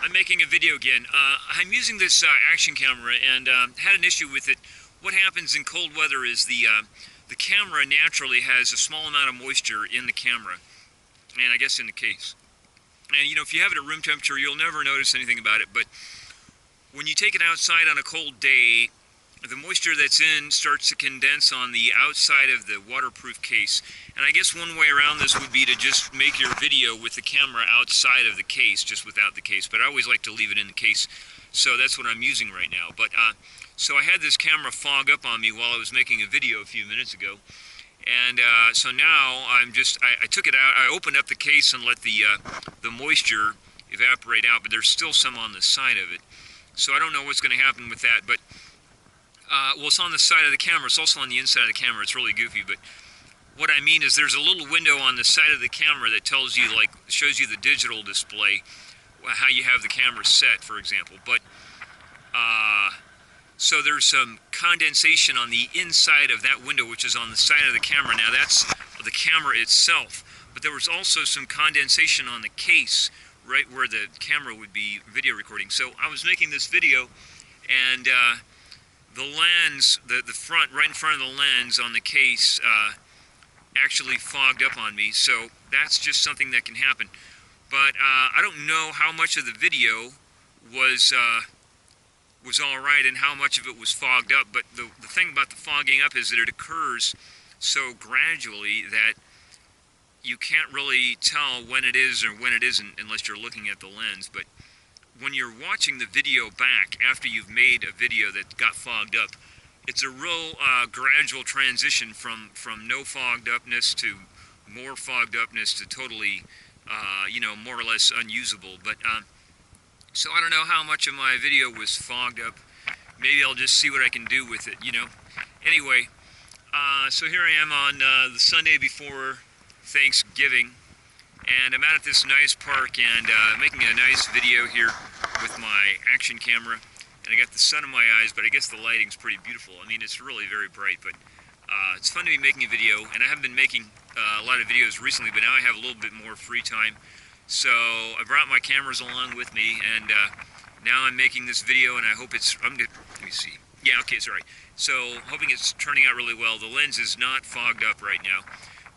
I'm making a video again. I'm using this action camera and had an issue with it. What happens in cold weather is the camera naturally has a small amount of moisture in the camera, and I guess in the case. And you know, if you have it at room temperature, you'll never notice anything about it. But when you take it outside on a cold day, the moisture that's in starts to condense on the outside of the waterproof case. And I guess one way around this would be to just make your video with the camera outside of the case, just without the case. But I always like to leave it in the case, so that's what I'm using right now. But so I had this camera fog up on me while I was making a video a few minutes ago. And so now I'm just, I took it out, I opened up the case and let the moisture evaporate out, but there's still some on the side of it. So I don't know what's going to happen with that, but well, it's on the side of the camera. It's also on the inside of the camera. It's really goofy, but what I mean is there's a little window on the side of the camera that tells you, like, shows you the digital display, how you have the camera set, for example. But so there's some condensation on the inside of that window, which is on the side of the camera. Now that's the camera itself, but there was also some condensation on the case, right where the camera would be video recording. So I was making this video, and the lens, the front, right in front of the lens on the case, actually fogged up on me. So that's just something that can happen. But I don't know how much of the video was all right and how much of it was fogged up. But the thing about the fogging up is that it occurs so gradually that you can't really tell when it is or when it isn't unless you're looking at the lens. But when you're watching the video back after you've made a video that got fogged up, it's a real gradual transition from no fogged upness to more fogged upness to totally, you know, more or less unusable. But so I don't know how much of my video was fogged up. Maybe I'll just see what I can do with it, you know. Anyway, so here I am on the Sunday before Thanksgiving, and I'm out at this nice park and making a nice video here with my action camera. And I got the sun in my eyes, but I guess the lighting's pretty beautiful. I mean, it's really very bright, but it's fun to be making a video. And I haven't been making a lot of videos recently, but now I have a little bit more free time. So I brought my cameras along with me, and now I'm making this video, and I hope it's, let me see. Yeah, okay, it's all right. So hoping it's turning out really well. The lens is not fogged up right now.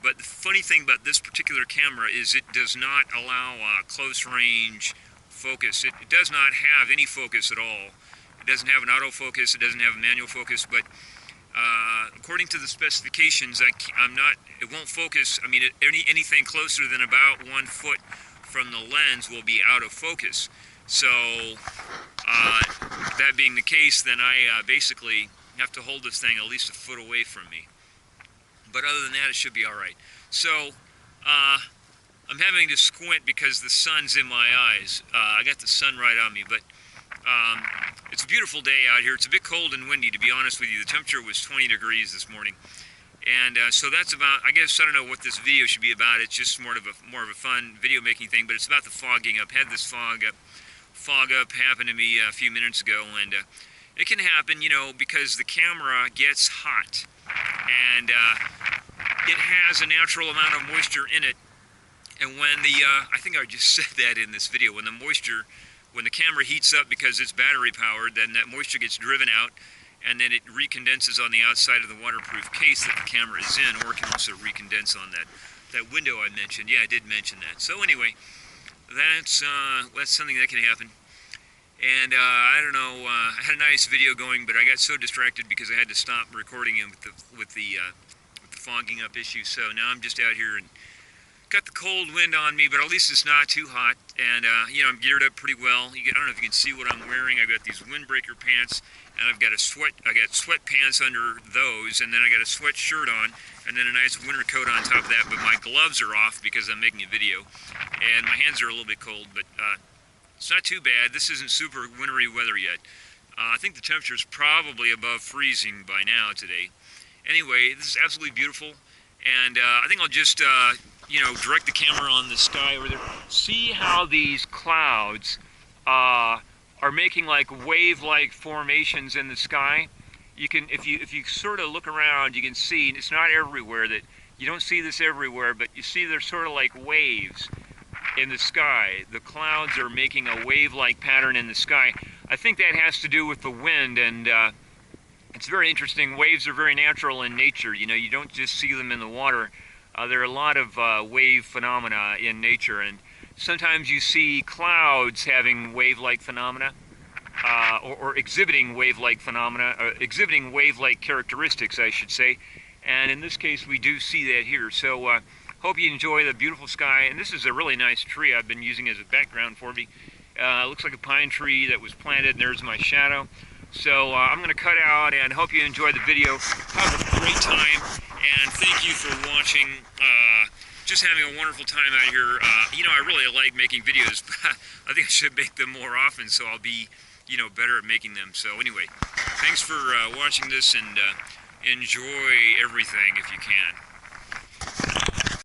But the funny thing about this particular camera is it does not allow close range focus. It does not have any focus at all. It doesn't have an autofocus, it doesn't have a manual focus, but according to the specifications, it won't focus. I mean, anything closer than about 1 foot from the lens will be out of focus. So that being the case, then I basically have to hold this thing at least a foot away from me. But other than that, it should be all right. So I'm having to squint because the sun's in my eyes. I got the sun right on me, but it's a beautiful day out here. It's a bit cold and windy, to be honest with you. The temperature was 20 degrees this morning. And so that's about, I guess, I don't know what this video should be about. It's just more of a fun video making thing, but it's about the fogging up. Had this fog up happen to me a few minutes ago, and it can happen, you know, because the camera gets hot. And it has a natural amount of moisture in it. And when I think I just said that in this video, when the camera heats up because it's battery powered, then that moisture gets driven out, and then it recondenses on the outside of the waterproof case that the camera is in, or it can also recondense on that window I mentioned. Yeah, I did mention that. So anyway, that's something that can happen. And I don't know, I had a nice video going, but I got so distracted because I had to stop recording it with the fogging up issue. So now I'm just out here and got the cold wind on me, but at least it's not too hot. And you know, I'm geared up pretty well. I don't know if you can see what I'm wearing. I've got these windbreaker pants, and I've got sweatpants under those, and then I got a sweatshirt on, and then a nice winter coat on top of that. But my gloves are off because I'm making a video, and my hands are a little bit cold, but it's not too bad. This isn't super wintry weather yet. I think the temperature is probably above freezing by now today. Anyway, this is absolutely beautiful, and I think I'll just you know, direct the camera on the sky over there. See how these clouds are making like wave-like formations in the sky? You can, if you sort of look around, you can see it's not everywhere. That you don't see this everywhere, but you see they're sort of like waves. in the sky. The clouds are making a wave-like pattern in the sky. I think that has to do with the wind, and it's very interesting. Waves are very natural in nature. You know, you don't just see them in the water. There are a lot of wave phenomena in nature, and sometimes you see clouds having wave-like phenomena, or exhibiting wave-like phenomena, exhibiting wave-like characteristics, I should say. And in this case, we do see that here. So hope you enjoy the beautiful sky. And this is a really nice tree I've been using as a background for me. It looks like a pine tree that was planted, and there's my shadow. So I'm going to cut out, and hope you enjoy the video. Have a great time, and thank you for watching. Just having a wonderful time out here. You know, I really like making videos, but I think I should make them more often, so I'll be, you know, better at making them. So anyway, thanks for watching this, and enjoy everything if you can.